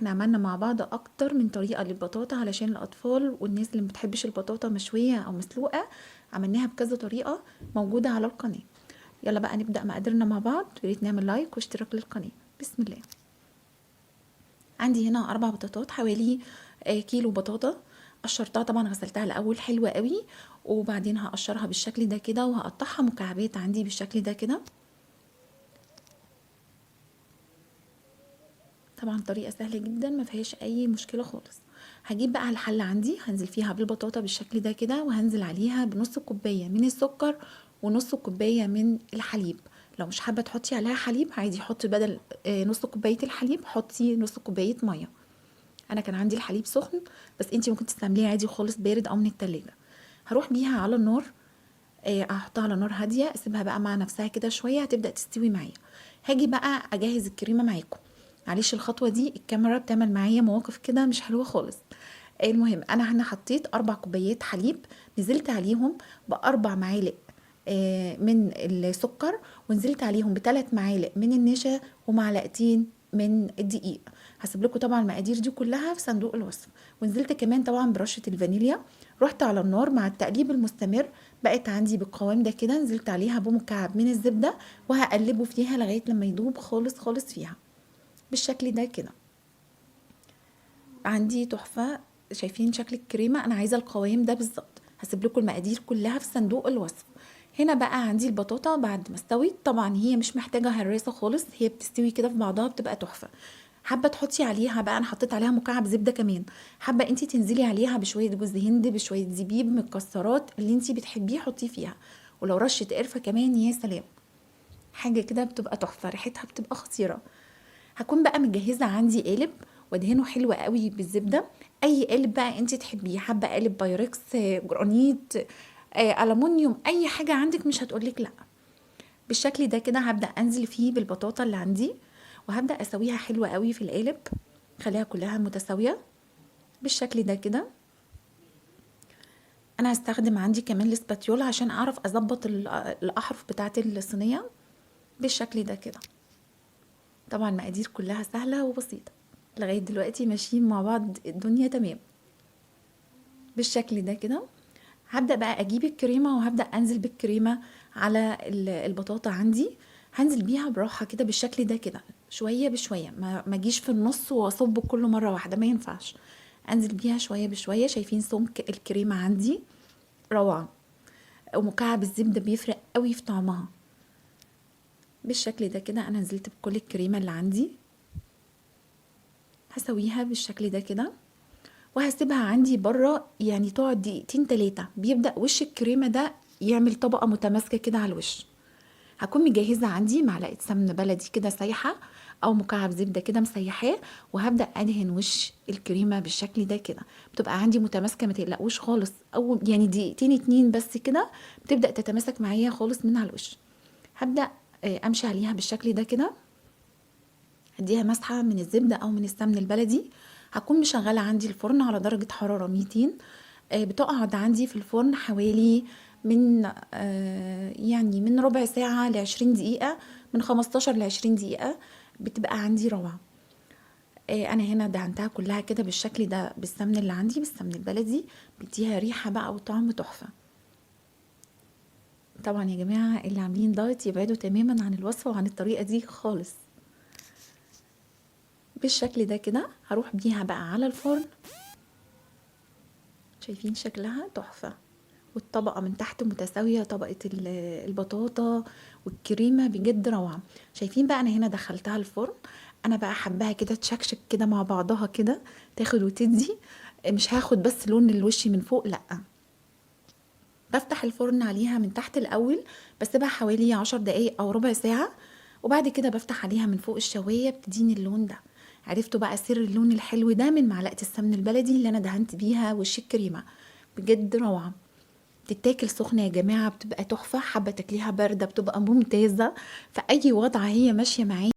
احنا عملنا مع بعض اكتر من طريقة للبطاطا علشان الاطفال والناس اللي مبتحبش البطاطا مشوية او مسلوقة، عملناها بكذا طريقة موجودة على القناة. يلا بقى نبدأ مقاديرنا مع بعض. ياريت نعمل لايك واشتراك للقناة. بسم الله. عندي هنا 4 بطاطات، حوالي كيلو بطاطا. قشرتها طبعا، غسلتها الاول حلوة قوي، وبعدين هقشرها بالشكل ده كده وهقطعها مكعبات عندي بالشكل ده كده. طبعا طريقة سهلة جدا ما فيهاش اي مشكلة خالص. هجيب بقى الحلة عندي، هنزل فيها بالبطاطا بالشكل ده كده، وهنزل عليها بنص كوباية من السكر ونص كوباية من الحليب. لو مش حابة تحطي عليها حليب عادي، حطي بدل نص كوباية الحليب حطي نص كوباية مية. انا كان عندي الحليب سخن، بس انتي ممكن تستعمليه عادي خالص بارد او من التلاجة. هروح بيها على النار، احطها على نار هاديه، اسيبها بقى مع نفسها كده شويه هتبدا تستوي معايا. هاجي بقى اجهز الكريمه معاكم. معلش الخطوه دي الكاميرا بتعمل معايا مواقف كده مش حلوه خالص. المهم انا هنا حطيت 4 كوبايات حليب، نزلت عليهم باربع معالق من السكر، ونزلت عليهم ب3 معالق من النشا ومعلقتين من الدقيق. هسيب لكم طبعا المقادير دي كلها في صندوق الوصف. ونزلت كمان طبعا برشه الفانيليا. رحت على النار مع التقليب المستمر، بقت عندي بالقوام ده كده. نزلت عليها بمكعب من الزبده وهقلبه فيها لغايه لما يدوب خالص خالص فيها بالشكل ده كده. عندي تحفه. شايفين شكل الكريمه؟ انا عايزه القوام ده بالظبط. هسيب لكم المقادير كلها في صندوق الوصف. هنا بقى عندي البطاطا بعد ما استوت، طبعا هي مش محتاجه هراسه خالص، هي بتستوي كده في بعضها بتبقى تحفه. حابه تحطي عليها بقى، انا حطيت عليها مكعب زبده كمان، حابه انتي تنزلي عليها بشويه جوز هند بشويه زبيب مكسرات اللي انتي بتحبيه حطيه فيها، ولو رشه قرفه كمان يا سلام. حاجه كده بتبقى تحفه، ريحتها بتبقى خطيره. هكون بقى مجهزه عندي قالب وادهنه حلو قوي بالزبده. اي قالب بقى انت تحبيه، حابه قالب بايركس جرانيت ألمونيوم، اي حاجه عندك مش هتقولك لا. بالشكل ده كده هبدا انزل فيه بالبطاطا اللي عندي، وهبدا اسويها حلوه قوي في القالب، خليها كلها متساويه بالشكل ده كده. انا هستخدم عندي كمان الاسباتيولا عشان اعرف اظبط الاحرف بتاعه الصينيه بالشكل ده كده. طبعا المقادير كلها سهله وبسيطه، لغايه دلوقتي ماشيين مع بعض الدنيا تمام بالشكل ده كده. هبدأ بقى اجيب الكريمة وهبدأ انزل بالكريمة على البطاطا عندي. هنزل بيها براحة كده بالشكل ده كده، شوية بشوية، ما اجيش في النص واصب كله مرة واحدة، ما ينفعش. انزل بيها شوية بشوية. شايفين سمك الكريمة عندي روعة، ومكعب الزبدة بيفرق قوي في طعمها بالشكل ده كده. انا نزلت بكل الكريمة اللي عندي، هسويها بالشكل ده كده وهسيبها عندي بره، يعني تقعد دقيقتين 3، بيبدأ وش الكريمة ده يعمل طبقة متماسكة كده على الوش. هكون مجهزة عندي معلقة سمن بلدي كده سايحة او مكعب زبدة كده مسيحاه، وهبدأ ادهن وش الكريمة بالشكل ده كده. بتبقى عندي متماسكة، ما تقلقوش خالص، او يعني دقيقتين 2 بس كده بتبدأ تتماسك معايا خالص من على الوش. هبدأ امشي عليها بالشكل ده كده، هديها مسحة من الزبدة او من السمن البلدي. هكون مشغلة عندي الفرن على درجة حرارة 200. بتقعد عندي في الفرن حوالي من يعني من ربع ساعة ل20 دقيقة، من 15 ل20 دقيقة، بتبقى عندي روعة. انا هنا دهنتها كلها كده بالشكل ده بالسمن اللي عندي، بالسمن البلدي، بيديها ريحة بقى وطعم تحفة. طبعا يا جماعة اللي عاملين دايت يبعدوا تماما عن الوصفة وعن الطريقة دي خالص. بالشكل ده كده هروح بيها بقى على الفرن. شايفين شكلها تحفة، والطبقة من تحت متساوية، طبقة البطاطا والكريمة بجد روعة. شايفين بقى انا هنا دخلتها الفرن، انا بقى حباها كده تشكشك كده مع بعضها كده، تاخد وتدي، مش هاخد بس لون الوش من فوق لا. بفتح الفرن عليها من تحت الاول، بسيبها حوالي 10 دقايق او ربع ساعة، وبعد كده بفتح عليها من فوق الشواية بتديني اللون ده. عرفتوا بقى سر اللون الحلو ده؟ من معلقة السمن البلدي اللي انا دهنت بيها وش الكريمة، بجد روعة. بتتاكل سخنة يا جماعة بتبقى تحفة، حابة تاكليها باردة بتبقى ممتازة، في اي وضع هي ماشية معايا.